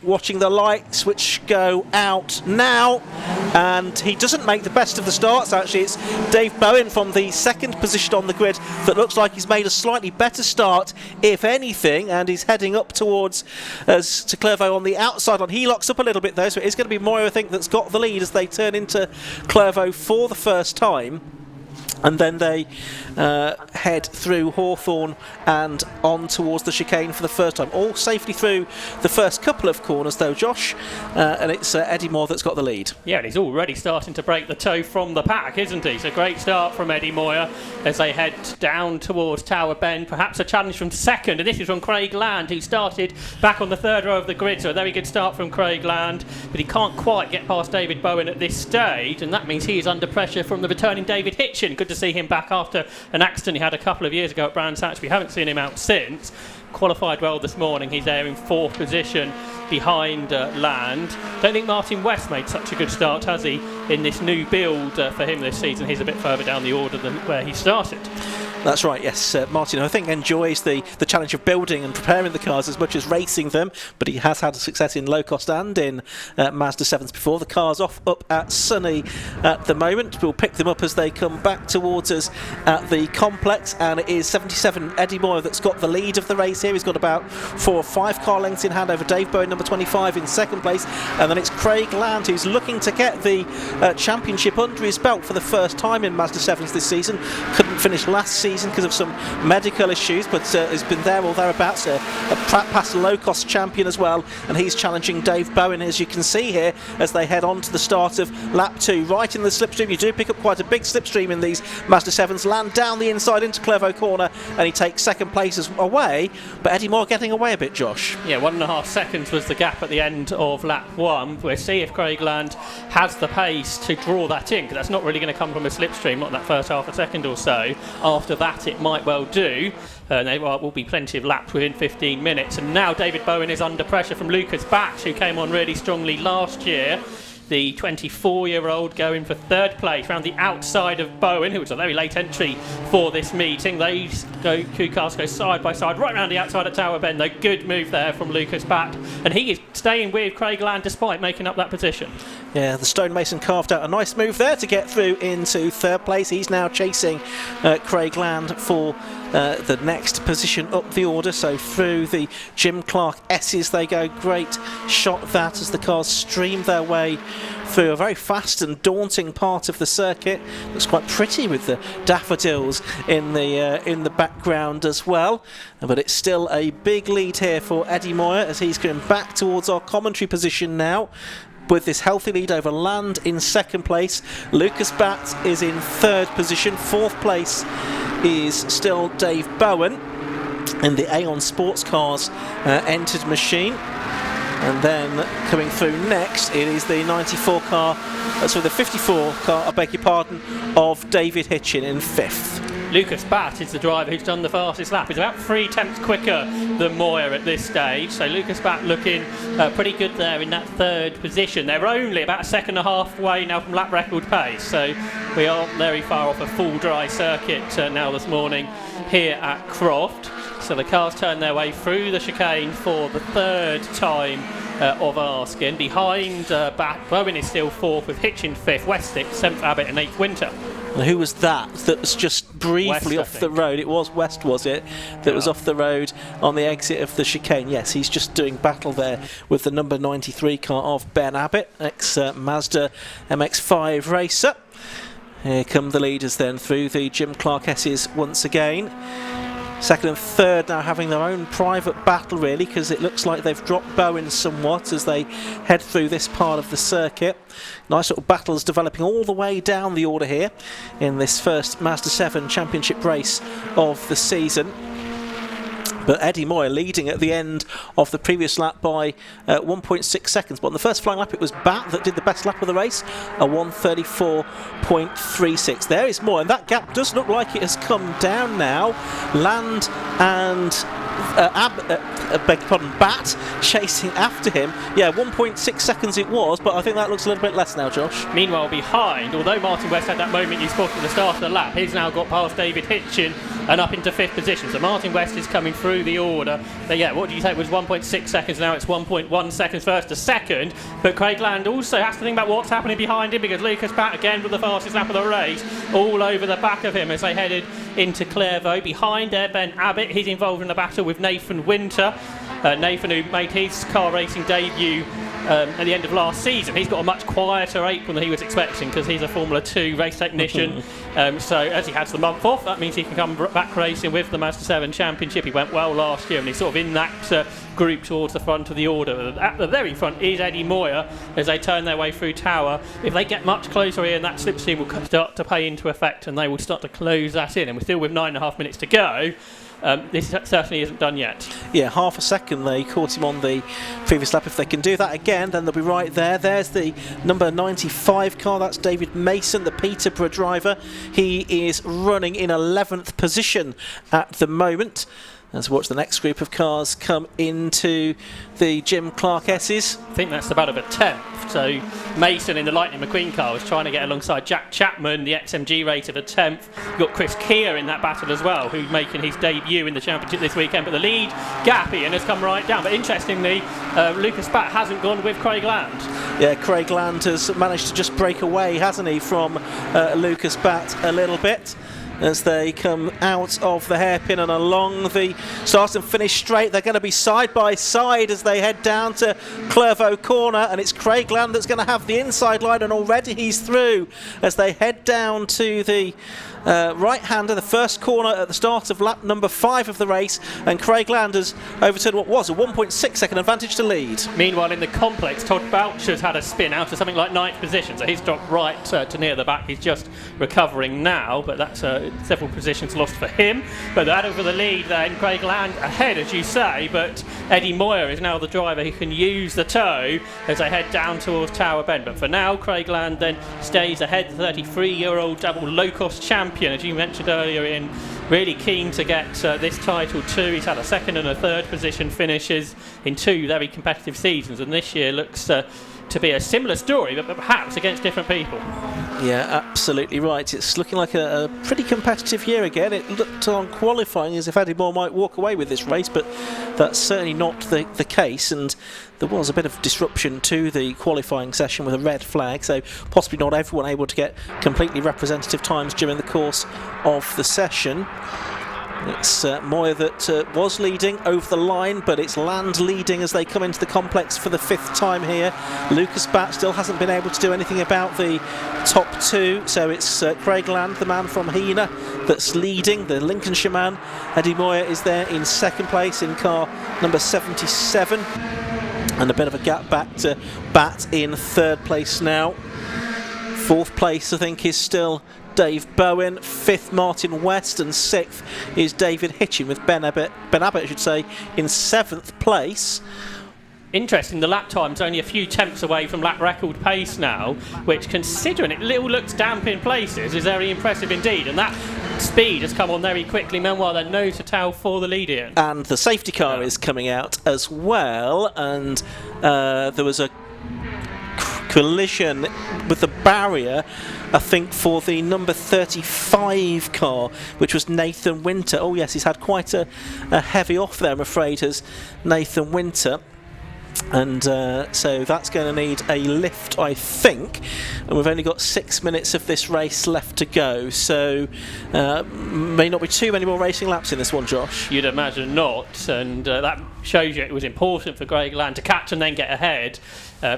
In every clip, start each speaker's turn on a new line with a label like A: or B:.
A: watching the lights which go out now, and he doesn't make the best of the starts. Actually, it's Dave Bowen from the second position on the grid that looks like he's made a slightly better start, if anything, and he's heading up towards to Clairvaux on the outside line. He locks up a little bit though, so it is going to be Moyer, I think, that's got the lead as they turn into Clairvaux for the first time. And then they head through Hawthorn and on towards the chicane for the first time. All safely through the first couple of corners though, Josh. And it's Eddie Moyer that's got the lead.
B: Yeah, and he's already starting to break the toe from the pack, isn't he? So great start from Eddie Moyer as they head down towards Tower Bend. Perhaps a challenge from second. And this is from Craig Land, who started back on the third row of the grid. So a very good start from Craig Land. But he can't quite get past David Bowen at this stage. And that means he is under pressure from the returning David Hitchin. Good to see him back after an accident he had a couple of years ago at Brands Hatch. We haven't seen him out since. Qualified well this morning. He's there in fourth position behind Land. Don't think Martin West made such a good start, has he, in this new build for him this season. He's a bit further down the order than where he started. That's right, yes. Martin, I think, enjoys the challenge of building and preparing the cars as much as racing them, but he has had success in low cost and in Mazda 7s before. The car's up at Sunny at the moment. We'll pick them up as they come back towards us at the complex, and it is 77 Eddie Moyer that's got the lead of the race here. He's got about 4 or 5 car lengths in hand over Dave Bowen, number 25, in second place, and then it's Craig Land who's looking to get the championship under his belt for the first time in Mazda 7s this season. Couldn't finish last season because of some medical issues, but has been there or thereabouts, a past low-cost champion as well, and he's challenging Dave Bowen, as you can see here, as they head on to the start of lap 2. Right in the slipstream, you do pick up quite a big slipstream in these Mazda 7s. Land down the inside into Clairvaux corner, and he takes second place away, but Eddie Moyer getting away a bit, Josh. Yeah, 1.5 seconds was the gap at the end of lap 1. We'll see if Craig Land has the pace to draw that in, because that's not really going to come from a slipstream, not that first half a second or so. After that, it might well do. There will be plenty of laps within 15 minutes. And now David Bowen is under pressure from Lucas Batch, who came on really strongly last year. The 24-year-old going for third place around the outside of Bowen, who was a very late entry for this meeting. These two cars go side by side right around the outside at Tower Bend. A good move there from Lucas Bat, and he is staying with Craig Land despite making up that position. Yeah, the stonemason carved out a nice move there to get through into third place. He's now chasing Craig Land for the next position up the order. So through the Jim Clark S's they go. Great shot that as the cars stream their way through a very fast and daunting part of the circuit. Looks quite pretty with the daffodils in the background as well. But it's still a big lead here for Eddie Moyer as he's going back towards our commentary position now, with this healthy lead over Land in second place. Lucas Bat is in third position. Fourth place is still Dave Bowen in the Aon Sports Cars entered machine. And then coming through next, it is the 94 car, the 54 car, I beg your pardon, of David Hitchin in fifth. Lucas Bat is the driver who's done the fastest lap. He's about 3 tenths quicker than Moyer at this stage. So Lucas Bat looking pretty good there in that third position. They're only about a second and a half away now from lap record pace. So we aren't very far off a full dry circuit now this morning here at Croft. So the cars turn their way through the chicane for the third time of asking. Behind Bowen is still fourth, with Hitchin fifth, West sixth, seventh Abbott and eighth Winter. And who was that was just briefly West, off the road? It was West, was it? That was off the road on the exit of the chicane. Yes, he's just doing battle there with the number 93 car of Ben Abbott, ex-Mazda MX-5 racer. Here come the leaders then through the Jim Clark S's once again. Second and third now having their own private battle, really, because it looks like they've dropped Bowen somewhat as they head through this part of the circuit. Nice little battles developing all the way down the order here in this first Mazda 7 championship race of the season. But Eddie Moyer leading at the end of the previous lap by 1.6 seconds. But on the first flying lap, it was Bat that did the best lap of the race, a 1:34.36. There is Moyer, and that gap does look like it has come down now. Land and Bat chasing after him. Yeah, 1.6 seconds it was, but I think that looks a little bit less now, Josh. Meanwhile, behind, although Martin West had that moment you spotted at the start of the lap, he's now got past David Hitchin and up into 5th position. So Martin West is coming through the order. But yeah, what do you say? It was 1.6 seconds, now it's 1.1 seconds first to second. But Craig Land also has to think about what's happening behind him, because Lucas Batt again with the fastest lap of the race, all over the back of him as they headed into Clairvaux. Behind there, Ben Abbott, he's involved in a battle with Nathan Winter. Nathan, who made his car racing debut at the end of last season. He's got a much quieter April than he was expecting, because he's a Formula 2 race technician. So as he has the month off, that means he can come back racing with the Ma7da Championship. He went well last year, and he's sort of in that group towards the front of the order. At the very front is Eddie Moyer as they turn their way through Tower. If they get much closer here, that slipstream will start to pay into effect, and they will start to close that in. And we're still with 9.5 minutes to go. This certainly isn't done yet.
A: Yeah, half a second they caught him on the previous lap. If they can do that again, then they'll be right there. There's the number 95 car, that's David Mason, the Peterborough driver. He is running in 11th position at the moment. As we watch the next group of cars come into the Jim Clark S's.
B: I think that's about a 10th. So Mason in the Lightning McQueen car was trying to get alongside Jack Chapman, the XMG rate of a 10th. You've got Chris Keir in that battle as well, who's making his debut in the championship this weekend. But the lead gap, Ian, has come right down. But interestingly, Lucas Batt hasn't gone with Craig Land.
A: Yeah, Craig Land has managed to just break away, hasn't he, from Lucas Batt a little bit, as they come out of the hairpin and along the start and finish straight. They're going to be side by side as they head down to Clairvaux Corner, and it's Craig Land that's going to have the inside line, and already he's through as they head down to the right-hander, the first corner at the start of lap number 5 of the race, and Craig Land has overturned what was a 1.6 second advantage to lead.
B: Meanwhile, in the complex, Todd Boucher's had a spin out to something like 9th position, so he's dropped right to near the back. He's just recovering now, but that's several positions lost for him. But that over the lead then, Craig Land ahead, as you say, but Eddie Moyer is now the driver who can use the tow as they head down towards Tower Bend. But for now, Craig Land then stays ahead, the 33-year-old double low-cost champion, as you mentioned earlier, in really keen to get this title too. He's had a 2nd and a 3rd position finishes in 2 very competitive seasons, and this year looks to be a similar story, but perhaps against different people.
A: Yeah, absolutely right. It's looking like a pretty competitive year again. It looked on qualifying as if Eddie Moore might walk away with this race, but that's certainly not the case, and there was a bit of disruption to the qualifying session with a red flag, so possibly not everyone able to get completely representative times during the course of the session. It's Moyer that was leading over the line, but it's Land leading as they come into the complex for the 5th time here. Lucas Batt still hasn't been able to do anything about the top 2, so it's Craig Land, the man from Hena, that's leading, the Lincolnshire man. Eddie Moyer is there in 2nd place in car number 77, and a bit of a gap back to Batt in 3rd place now. 4th place, I think, is still Dave Bowen, 5th Martin West, and 6th is David Hitchin, with Ben Abbott I should say, in 7th place.
B: Interesting, the lap time's only a few tenths away from lap record pace now, which, considering it little looks damp in places, is very impressive indeed, and that speed has come on very quickly. Meanwhile, they're nose to tail for the lead in.
A: And the safety car is coming out as well, and there was a collision with the barrier, I think, for the number 35 car, which was Nathan Winter. Oh yes, he's had quite a heavy off there, I'm afraid, as Nathan Winter. And so that's going to need a lift, I think, and we've only got 6 minutes of this race left to go, so may not be too many more racing laps in this one, Josh.
B: You'd imagine not, and that shows you it was important for Craig Land to catch and then get ahead,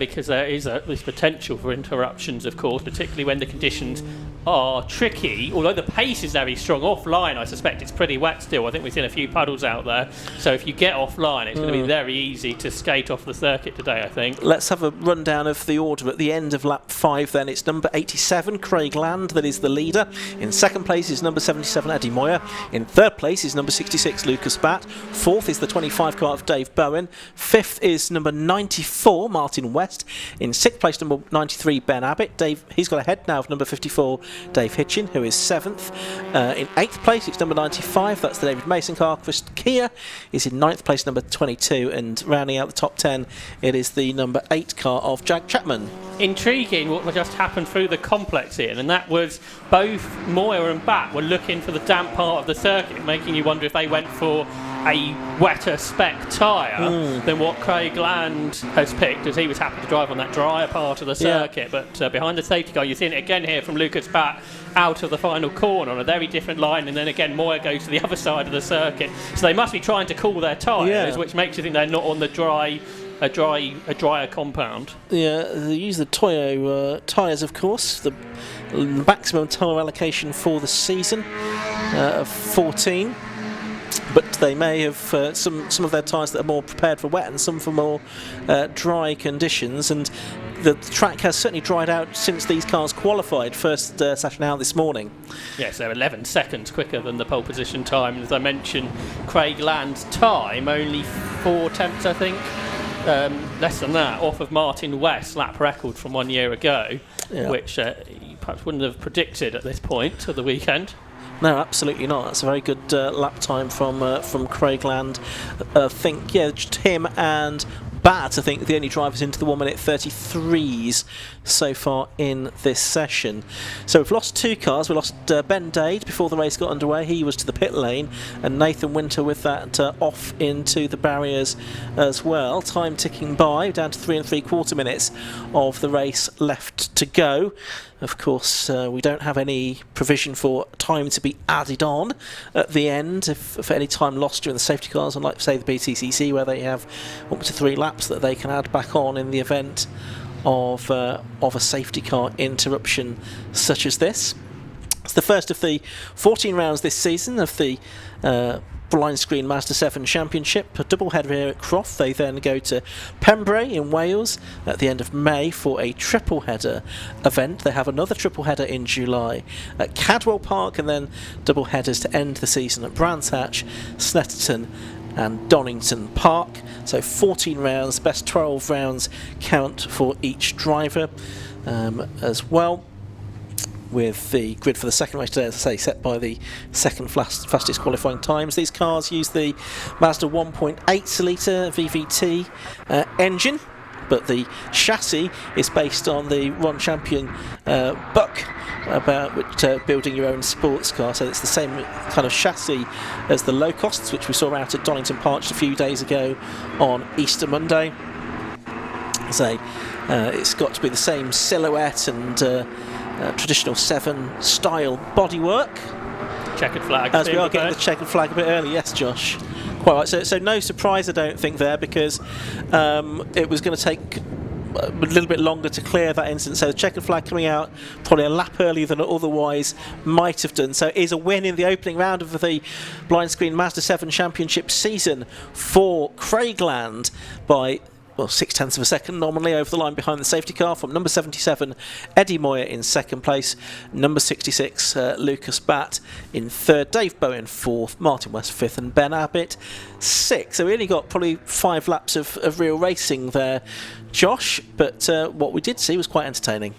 B: because there is this potential for interruptions, of course, particularly when the conditions are tricky. Although the pace is very strong offline, I suspect it's pretty wet still. I think we've seen a few puddles out there, so if you get offline, it's going to be very easy to skate off the circuit today, I think.
A: Let's have a rundown of the order at the end of lap 5 then. It's number 87, Craig Land, that is the leader. In 2nd place is number 77, Eddie Moyer. In 3rd place is number 66, Lucas Batt. 4th is the 25 car, of Dave Bowen. 5th is number 94, Martin West. In 6th place, number 93, Ben Abbott. He's got ahead now of number 54, Dave Hitchin, who is 7th. In 8th place, it's number 95, that's the David Mason car. Chris Kia is in 9th place, number 22, and rounding out the top 10, it is the number 8 car of Jack Chapman.
B: Intriguing what just happened through the complex, Ian, and that was both Moyer and Bat were looking for the damp part of the circuit, making you wonder if they went for a wetter spec tyre than what Craig Land has picked, as he was happy to drive on that drier part of the circuit. But behind the safety car, you've seen it again here from Lucas Bat out of the final corner on a very different line, and then again Moyer goes to the other side of the circuit. So they must be trying to cool their tyres, which makes you think they're not on the a drier compound.
A: Yeah, they use the Toyo tyres, of course. The maximum tyre allocation for the season of 14. But they may have some of their tyres that are more prepared for wet and some for more dry conditions. And the track has certainly dried out since these cars qualified first session out this morning.
B: Yes, they're 11 seconds quicker than the pole position time. And as I mentioned, Craig Land's time, only 4/10, I think. Less than that, off of Martin West's lap record from 1 year ago, which you perhaps wouldn't have predicted at this point of the weekend.
A: No, absolutely not. That's a very good lap time from Craig Land. I think, just him and Bat, I think, the only drivers into the 1 minute 33s so far in this session. So we've lost 2 cars. We lost Ben Dade before the race got underway. He was to the pit lane, and Nathan Winter with that off into the barriers as well. Time ticking by, down to 3 3/4 minutes of the race left to go. Of course, we don't have any provision for time to be added on at the end for any time lost during the safety cars, unlike, say, the BTCC, where they have up to 3 laps that they can add back on in the event of a safety car interruption such as this. It's the first of the 14 rounds this season of the blind screen Ma7da Championship, a double header here at Croft. They then go to Pembrey in Wales at the end of May for a triple header event. They have another triple header in July at Cadwell Park, and then double headers to end the season at Brands Hatch, Snetterton and Donington Park. So 14 rounds, best 12 rounds count for each driver as well, with the grid for the second race today, as I say, set by the second fastest qualifying times. These cars use the Mazda 1.8 litre VVT engine, but the chassis is based on the Ron Champion Buck, about which building your own sports car. So it's the same kind of chassis as the low costs, which we saw out at Donington Park just a few days ago on Easter Monday. So it's got to be the same silhouette and traditional 7 style bodywork.
B: Checkered flag.
A: As we are getting the checkered flag a bit early, yes, Josh. Quite right. So no surprise, I don't think, there, because it was going to take a little bit longer to clear that incident. So the checkered flag coming out probably a lap earlier than it otherwise might have done. So it is a win in the opening round of the blind screen Ma7da Championship season for Craig Land by 0.6 of a second nominally over the line behind the safety car from number 77 Eddie Moyer in second place, number 66 Lucas Bat in third, Dave Bowen fourth, Martin West fifth and Ben Abbott sixth. So we only got probably 5 laps of real racing there, Josh, but what we did see was quite entertaining.